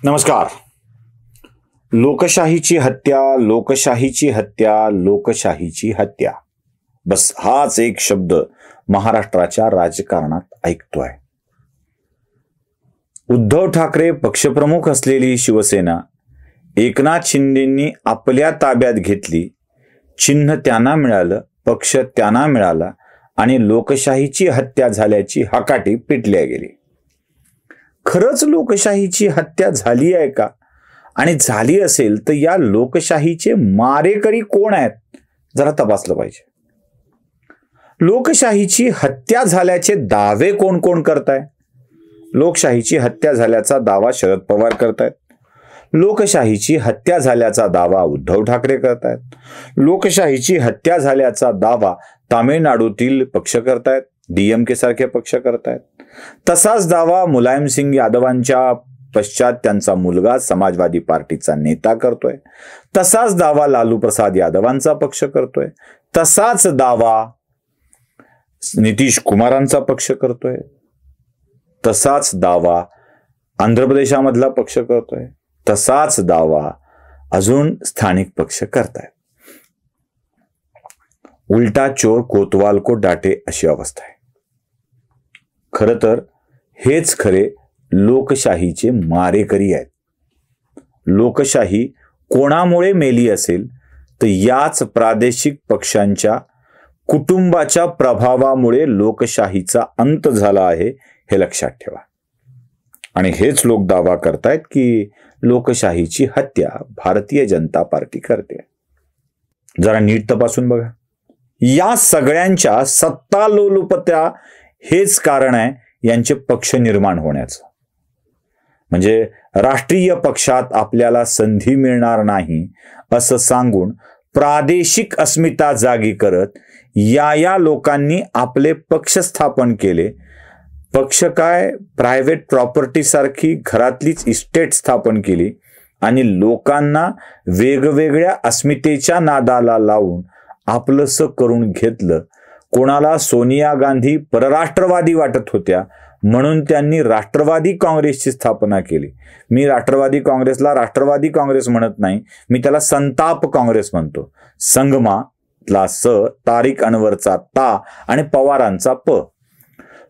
नमस्कार. लोकशाहीची हत्या, लोकशाहीची हत्या, लोकशाहीची हत्या. बस हाच एक शब्द महाराष्ट्राच्या राजकारणात ऐकतोय. उद्धव ठाकरे पक्षप्रमुख असलेली शिवसेना एकनाथ शिंदेंनी आपल्या ताब्यात घेतली. चिन्ह त्यांना मिळालं, पक्ष त्यांना मिळाला आणि लोकशाहीची हत्या झाल्याची हकाटी पिटल्या गेली. खरंच लोकशाहीची हत्या झाली आहे का? आणि झाली असेल तर या लोकशाहीचे मारेकरी कोण आहेत जरा तपासलं पाहिजे. लोकशाहीची हत्या झाल्याचे दावे कोण कोण करताय? लोकशाहीची हत्या झाल्याचा दावा शरद पवार करतायत. लोकशाहीची हत्या झाल्याचा दावा उद्धव ठाकरे करतायत. लोकशाहीची हत्या झाल्याचा दावा तामिळनाडूतील पक्ष करतायत, DMK सारखे पक्ष करतायत. तसाच दावा मुलायम सिंग यादवांच्या पश्चात त्यांचा मुलगा समाजवादी पार्टीचा नेता करतोय. तसाच दावा लालू प्रसाद यादवांचा पक्ष करतोय. तसाच दावा नितीश कुमारांचा पक्ष करतोय. तसाच दावा आंध्र प्रदेशामधला पक्ष करतोय. तसाच दावा अजून स्थानिक पक्ष करतायत. उलटा चोर कोतवाल को डाटे अशी अवस्था आहे. खरं तर हेच खरे लोकशाहीचे मारेकरी आहेत. लोकशाही कोणामुळे मेली असेल तर याच प्रादेशिक पक्षांच्या कुटुंबाच्या प्रभावामुळे लोकशाहीचा अंत झाला आहे, हे लक्षात ठेवा. आणि हेच लोक दावा करतायत की लोकशाहीची हत्या भारतीय जनता पार्टी करते. जरा नीट तपासून बघा. या सगळ्यांच्या सत्तालोलुपत्या हेच कारण आहे यांचे पक्ष निर्माण होण्याचं. म्हणजे राष्ट्रीय पक्षात आपल्याला संधी मिळणार नाही असं सांगून प्रादेशिक अस्मिता जागी करत या लोकांनी आपले पक्ष स्थापन केले. पक्ष काय, प्रायव्हेट प्रॉपर्टी सारखी घरातलीच इस्टेट स्थापन केली आणि लोकांना वेगवेगळ्या अस्मितेच्या नादाला लावून आपलंसं करून घेतलं. कोणाला सोनिया गांधी परराष्ट्रवादी वाटत होत्या म्हणून त्यांनी राष्ट्रवादी काँग्रेसची स्थापना केली. मी राष्ट्रवादी काँग्रेसला राष्ट्रवादी काँग्रेस म्हणत नाही, मी त्याला संताप काँग्रेस म्हणतो. संगमातला स, तारिक अनवरचा ता आणि पवारांचा प.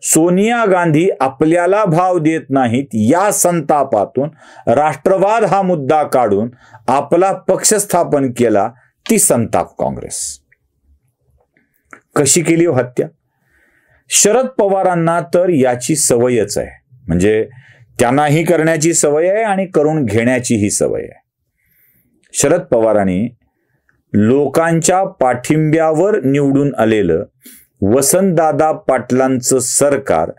सोनिया गांधी आपल्याला भाव देत नाहीत या संतापातून राष्ट्रवाद हा मुद्दा काढून आपला पक्ष स्थापन केला, ती संताप काँग्रेस. कशी केली हो हत्या? शरद पवारांना तर याची सवयच आहे. म्हणजे त्यांनाही करण्याची सवय आहे आणि करून घेण्याचीही सवय आहे. शरद पवारांनी लोकांच्या पाठिंब्यावर निवडून आलेलं वसंतदादा पाटलांचं सरकार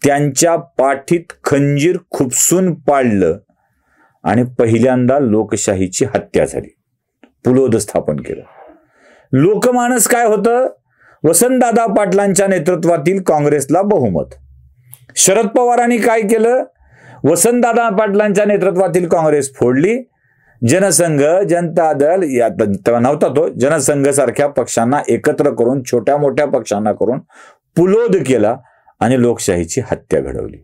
त्यांच्या पाठीत खंजीर खुपसून पाडलं आणि पहिल्यांदा लोकशाहीची हत्या झाली. पुलोद स्थापन केलं. लोकमानस काय होतं? वसंतदादा पाटलांच्या नेतृत्वातील काँग्रेसला बहुमत. शरद पवारांनी काय केलं? वसंतदादा पाटलांच्या नेतृत्वातील काँग्रेस फोडली. जनसंघ, जनता दल या नव्हता तो, जनसंघ सारख्या पक्षांना एकत्र करून, छोट्या मोठ्या पक्षांना करून पुलोद केला आणि लोकशाहीची हत्या घडवली.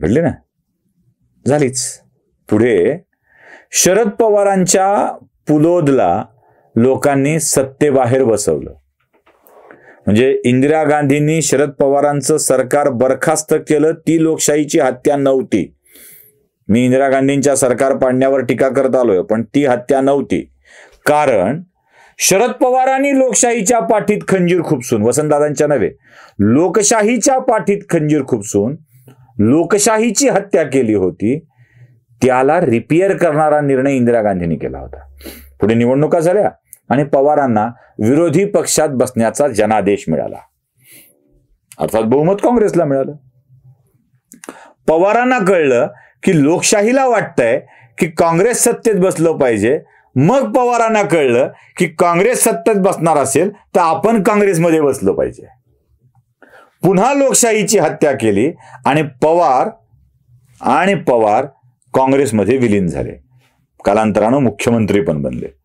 घडली ना? झालीच. पुढे शरद पवारांच्या पुलोदला लोकांनी सत्तेबाहेर बसवलं. म्हणजे इंदिरा गांधींनी शरद पवारांचं सरकार बरखास्त केलं, ती लोकशाहीची हत्या नव्हती. मी इंदिरा गांधींच्या सरकार पाडण्यावर टीका करत आलोय, पण ती हत्या नव्हती. कारण शरद पवारांनी लोकशाहीच्या पाठीत खंजीर खुपसून, वसंतदादांच्या नव्हे, लोकशाहीच्या पाठीत खंजीर खुपसून लोकशाहीची हत्या केली होती. त्याला रिपेअर करणारा निर्णय इंदिरा गांधींनी केला होता. पुढे निवडणुका झाल्या आणि पवारांना विरोधी पक्षात बसण्याचा जनादेश मिळाला. अर्थात बहुमत काँग्रेसला मिळालं. पवारांना कळलं की लोकशाहीला वाटतंय की काँग्रेस सत्तेत बसलं पाहिजे. मग पवारांना कळलं की काँग्रेस सत्तेत बसणार असेल तर आपण काँग्रेसमध्ये बसलं पाहिजे. पुन्हा लोकशाहीची हत्या केली आणि पवार काँग्रेसमध्ये विलीन झाले. कालांतरानं मुख्यमंत्री पण बनले.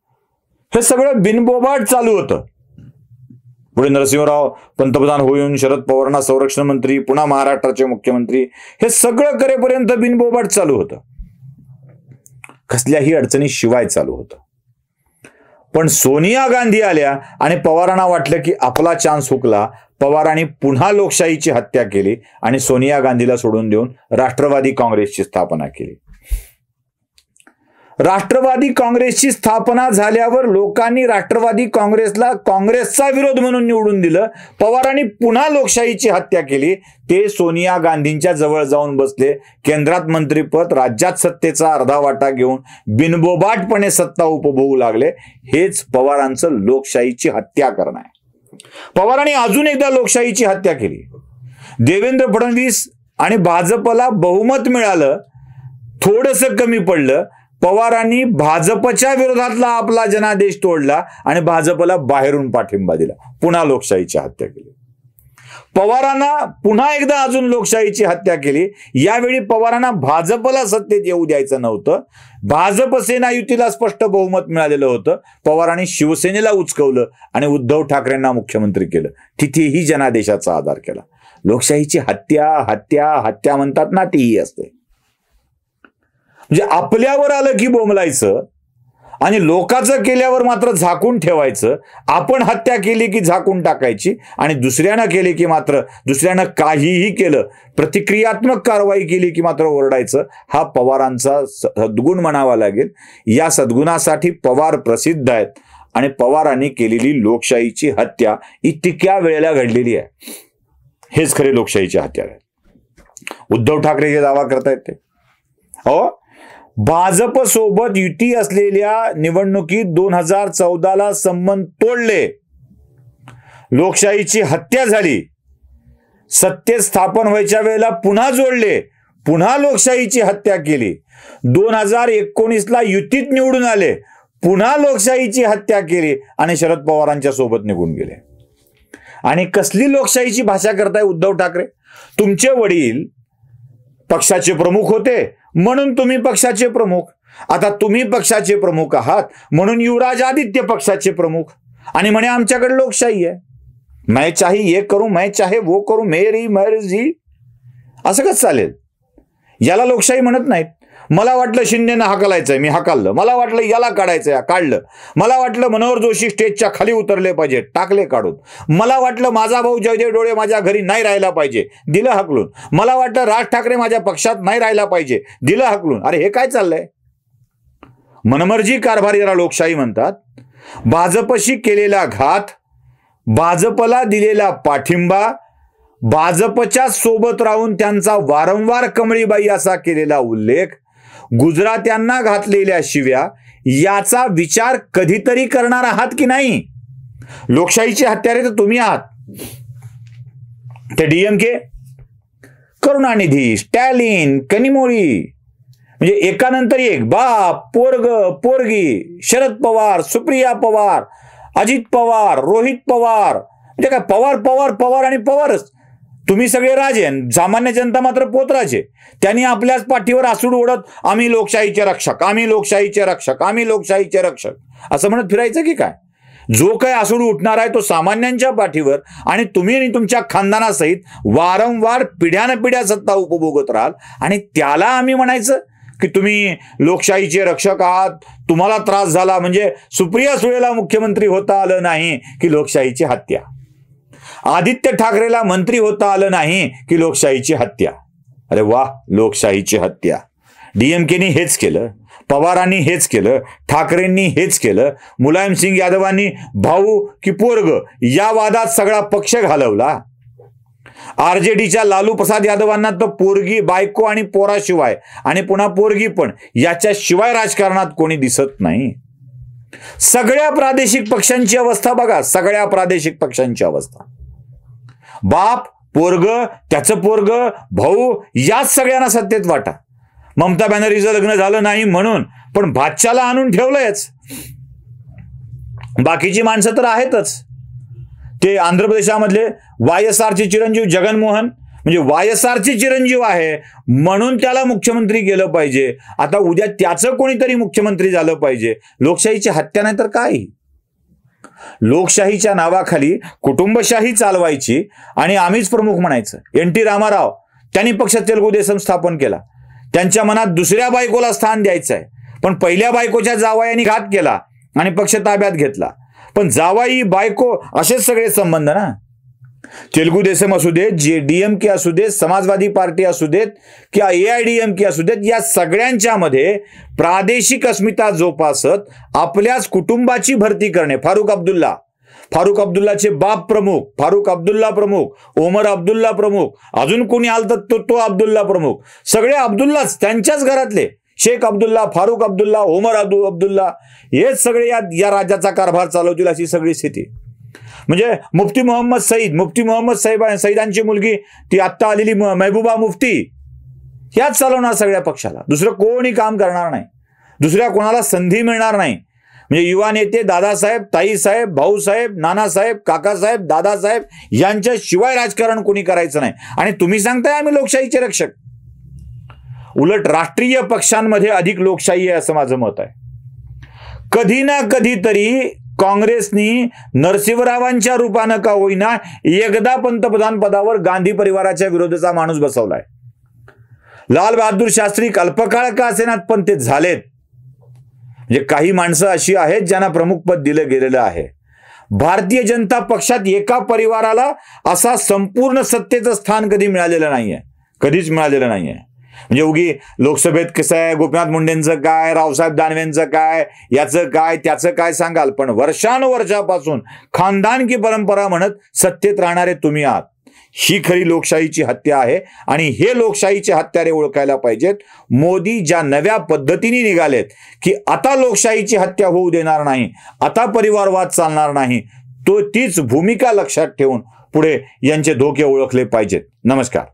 हे सगळं बिनबोबाट चालू होतं. पुढे नरसिंहराव पंतप्रधान होऊन शरद पवारांना संरक्षण मंत्री, पुन्हा महाराष्ट्राचे मुख्यमंत्री, हे सगळं करेपर्यंत बिनबोबाट चालू होतं. कसल्याही अडचणीशिवाय चालू होतं. पण सोनिया गांधी आल्या आणि पवारांना वाटलं की आपला चान्स हुकला. पवारांनी पुन्हा लोकशाहीची हत्या केली आणि सोनिया गांधीला सोडून देऊन राष्ट्रवादी काँग्रेसची स्थापना केली. राष्ट्रवादी काँग्रेसची स्थापना झाल्यावर लोकांनी राष्ट्रवादी काँग्रेसला काँग्रेसचा विरोध म्हणून निवडून दिलं. पवारांनी पुन्हा लोकशाहीची हत्या केली. ते सोनिया गांधींच्या जवळ जाऊन बसले. केंद्रात मंत्रीपद, राज्यात सत्तेचा अर्धा वाटा घेऊन बिनबोबाटपणे सत्ता उपभोगू लागले. हेच पवारांचं लोकशाहीची हत्या करणं आहे. पवारांनी अजून एकदा लोकशाहीची हत्या केली. देवेंद्र फडणवीस आणि भाजपला बहुमत मिळालं, थोडंसं कमी पडलं. पवारांनी भाजपच्या विरोधातला आपला जनादेश तोडला आणि भाजपला बाहेरून पाठिंबा दिला. पुन्हा लोकशाहीची हत्या केली. पवारांना पुन्हा एकदा अजून लोकशाहीची हत्या केली. यावेळी पवारांना भाजपला सत्तेत येऊ द्यायचं नव्हतं. भाजप सेना युतीला स्पष्ट बहुमत मिळालेलं होतं. पवारांनी शिवसेनेला उचकवलं आणि उद्धव ठाकरेंना मुख्यमंत्री केलं. तिथेही जनादेशाचा आधार केला. लोकशाहीची हत्या हत्या हत्या म्हणतात ना, तीही असते. म्हणजे आपल्यावर आलं की बोंबलायचं आणि लोकांचं केल्यावर मात्र झाकून ठेवायचं. आपण हत्या केली की झाकून टाकायची आणि दुसऱ्यानं केली की मात्र, दुसऱ्यानं काहीही केलं, प्रतिक्रियात्मक कारवाई केली की मात्र ओरडायचं. हा पवारांचा सद्गुण म्हणावा लागेल. या सद्गुणासाठी पवार प्रसिद्ध आहेत आणि पवारांनी केलेली लोकशाहीची हत्या इतक्या वेळेला घडलेली आहे. हेच खरे लोकशाहीची हत्या आहे. उद्धव ठाकरे हे दावा करतायत ते. हो, भाजप सोबत युती असलेल्या निवडणुकीत 2014ला संबंध तोडले, लोकशाहीची हत्या झाली. सत्तेत स्थापन व्हायच्या वेळेला पुन्हा जोडले, पुन्हा लोकशाहीची हत्या केली. 2019ला युतीत निवडून आले, पुन्हा लोकशाहीची हत्या केली आणि शरद पवारांच्या सोबत निघून गेले. आणि कसली लोकशाहीची भाषा करताय उद्धव ठाकरे? तुमचे वडील पक्षाचे प्रमुख होते म्हणून तुम्ही पक्षाचे प्रमुख. आता तुम्ही पक्षाचे प्रमुख आहात म्हणून युवराज आदित्य पक्षाचे प्रमुख. आणि म्हणे आमच्याकडे लोकशाही आहे, मैं चाहे ये करू, मैं चाहे वो करू, मेरी मर्जी. असं कसं चालेल? याला लोकशाही म्हणत नाहीत. मला वाटलं शिंदेनं हाकलायचंय, मी हाकललं. मला वाटलं याला काढायचंय, काढलं. मला वाटलं मनोहर जोशी स्टेजच्या खाली उतरले पाहिजे, टाकले काढून. मला वाटलं माझा भाऊ जयदेव डोळे माझ्या घरी नाही राहायला पाहिजे, दिलं हाकलून. मला वाटलं राज ठाकरे माझ्या पक्षात नाही राहायला पाहिजे, दिलं हाकलून. अरे हे काय चाललंय? मनमर्जी कारभार याला लोकशाही म्हणतात. भाजपशी केलेला घात, भाजपला दिलेला पाठिंबा, भाजपच्या सोबत राहून त्यांचा वारंवार कमळीबाई असा केलेला उल्लेख, गुजरात्यांना घातलेल्या शिव्या, याचा विचार कधीतरी करणार आहात की नाही? लोकशाहीची हत्यारे तर तुम्ही आहात. ते डीएमके, करुणानिधी, स्टॅलिन, कनिमोळी, म्हणजे एकानंतर एक बाप, पोरग, पोरगी, शरद पवार, सुप्रिया पवार, अजित पवार, रोहित पवार, म्हणजे काय पवार पवार पवार आणि पवारच. तुम्ही सगळे राजे, सामान्य जनता मात्र पोतराजे. त्यांनी आपल्याच पाठीवर आसूड ओढत आम्ही लोकशाहीचे रक्षक, आम्ही लोकशाहीचे रक्षक, आम्ही लोकशाहीचे रक्षक असं म्हणत फिरायचं की काय? जो काही आसूड उठणार आहे तो सामान्यांच्या पाठीवर, आणि तुम्ही आणि तुमच्या खानदानासहित वारंवार पिढ्यानपिढ्या सत्ता उपभोगत राहाल आणि त्याला आम्ही म्हणायचं की तुम्ही लोकशाहीचे रक्षक आहात. तुम्हाला त्रास झाला म्हणजे सुप्रिया सुळेला मुख्यमंत्री होता आलं नाही की लोकशाहीची हत्या, आदित्य ठाकरेला मंत्री होता आलं नाही की लोकशाहीची हत्या. अरे वा, लोकशाहीची हत्या. डीएमकेनी हेच केलं, पवारांनी हेच केलं, ठाकरेंनी हेच केलं. मुलायम सिंग यादवांनी भाऊ की पोरग या वादात सगळा पक्ष घालवला. आरजेडीच्या लालू प्रसाद यादवांना तर पोरगी, बायको आणि पोराशिवाय आणि पुन्हा पोरगी पण याच्याशिवाय राजकारणात कोणी दिसत नाही. सगळ्या प्रादेशिक पक्षांची अवस्था बघा, सगळ्या प्रादेशिक पक्षांची अवस्था. बाप, पोरग, त्याचं पोरग, भाऊ, याच सगळ्यांना सत्तेत वाटा. ममता बॅनर्जीचं लग्न झालं नाही म्हणून, पण भाच्याला आणून ठेवलंयच. बाकीची माणसं तर आहेतच. ते आंध्र प्रदेशामधले वायएसआरचे चिरंजीव जगनमोहन, म्हणजे वायएसआरचे चिरंजीव आहे म्हणून त्याला मुख्यमंत्री केलं पाहिजे. आता उद्या त्याचं कोणीतरी मुख्यमंत्री झालं पाहिजे. लोकशाहीची हत्या नाही तर काय? लोकशाहीच्या नावाखाली कुटुंबशाही चालवायची आणि आम्हीच प्रमुख म्हणायचं. एन.टी. रामाराव, त्यांनी पक्ष तेलुगू देसम स्थापन केला. त्यांच्या मनात दुसऱ्या बायकोला स्थान द्यायचं आहे. पण पहिल्या बायकोच्या जावयाने घात केला आणि पक्ष ताब्यात घेतला. पण जावाई बायको असेच सगळे संबंध ना. तेलुगू देसम असू देत, DMK असू देत, समाजवादी पार्टी असू देत किंवा AIDMK असू देत, या सगळ्यांच्या मध्ये प्रादेशिक अस्मिता जोपासत आपल्याच कुटुंबाची भरती करणे. फारुख अब्दुल्लाचे बाप प्रमुख, फारुख अब्दुल्ला प्रमुख, ओमर अब्दुल्ला प्रमुख, अजून कोणी आलं तर तो अब्दुल्ला प्रमुख, सगळे अब्दुल्लाच, त्यांच्याच घरातले. शेख अब्दुल्ला, फारुख अब्दुल्ला, ओमर अब्दुल्ला हेच सगळे या राज्याचा कारभार चालवतील अशी सगळी स्थिती. म्हणजे मुफ्ती मोहम्मद सईदांची मुलगी ती आत्ता आलेली महबूबा मुफ्ती, याच चालवणार सगळ्या पक्षाला. दुसरं कोणी काम करणार नाही, दुसऱ्या कोणाला संधी मिळणार नाही. म्हणजे युवा नेते दादासाहेब, ताईसाहेब, भाऊसाहेब, नानासाहेब, काकासाहेब, दादासाहेब यांच्याशिवाय राजकारण कोणी करायचं नाही. आणि तुम्ही सांगताय आम्ही लोकशाहीचे रक्षक. उलट राष्ट्रीय पक्षांमध्ये अधिक लोकशाही आहे असं माझं मत आहे. कधी ना कधीतरी काँग्रेसनी नरसिंहरावांच्या रूपानं का होईना एकदा पंतप्रधान पदावर गांधी परिवाराच्या विरोधाचा माणूस बसवलाय. लाल बहादूर शास्त्री अल्पकाळ का असेनात पण ते झालेत. म्हणजे काही माणसं अशी आहेत ज्यांना प्रमुख पद दिलं गेलेलं आहे. भारतीय जनता पक्षात एका परिवाराला असा संपूर्ण सत्तेचं स्थान कधी मिळालेलं नाहीये, कधीच मिळालेलं नाहीये. म्हणजे उगी लोकसभेत कसं आहे, गोपीनाथ मुंडेंचं काय, रावसाहेब दानवेंचं काय, याचं काय, त्याचं काय सांगाल, पण वर्षानुवर्षापासून खानदान की परंपरा म्हणत सत्तेत राहणारे तुम्ही आहात. ही खरी लोकशाहीची हत्या आहे आणि हे लोकशाहीचे हत्यारे ओळखायला पाहिजेत. मोदी ज्या नव्या पद्धतीने निघालेत की आता लोकशाहीची हत्या होऊ देणार नाही, आता परिवारवाद चालणार नाही, तीच भूमिका लक्षात ठेवून पुढे यांचे धोके ओळखले पाहिजेत. नमस्कार.